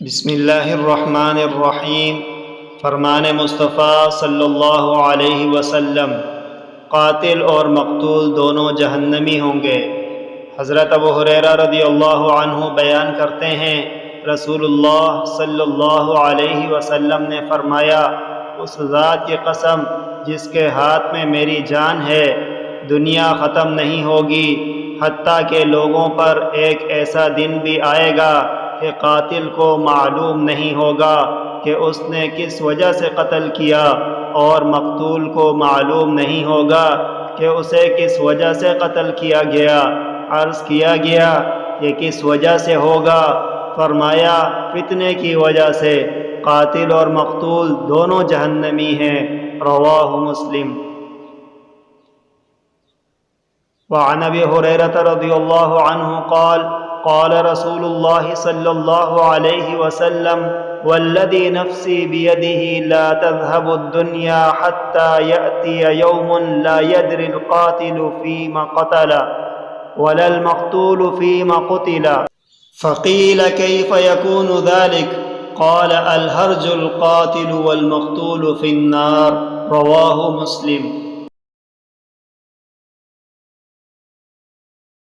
بسم اللہ الرحمن الرحیم۔ فرمان مصطفیٰ صلی اللہ علیہ وسلم، قاتل اور مقتول دونوں جہنمی ہوں گے۔ حضرت ابو ہریرہ رضی اللہ عنہ بیان کرتے ہیں، رسول اللہ صلی اللہ علیہ وسلم نے فرمایا، اس ذات کی قسم جس کے ہاتھ میں میری جان ہے، دنیا ختم نہیں ہوگی حتیٰ کہ لوگوں پر ایک ایسا دن بھی آئے گا کہ قاتل کو معلوم نہیں ہوگا کہ اس نے کس وجہ سے قتل کیا، اور مقتول کو معلوم نہیں ہوگا کہ اسے کس وجہ سے قتل کیا گیا۔ عرض کیا گیا کہ کس وجہ سے ہوگا؟ فرمایا فتنے کی وجہ سے۔ قاتل اور مقتول دونوں جہنمی ہیں۔ رواہ مسلم۔ وعن ابی ہریرہ رضی اللہ عنہ قال قال رسول اللہ صلی اللہ علیہ وسلم والذی نفسی بیدہ لا تذهب الدنیا حتی یأتی یوم لا يدری القاتل فیم قتل ولا المقتول فیم قتل فقیل کیف یکون ذلك قال الہرج القاتل والمقتول فی النار۔ رواہ مسلم۔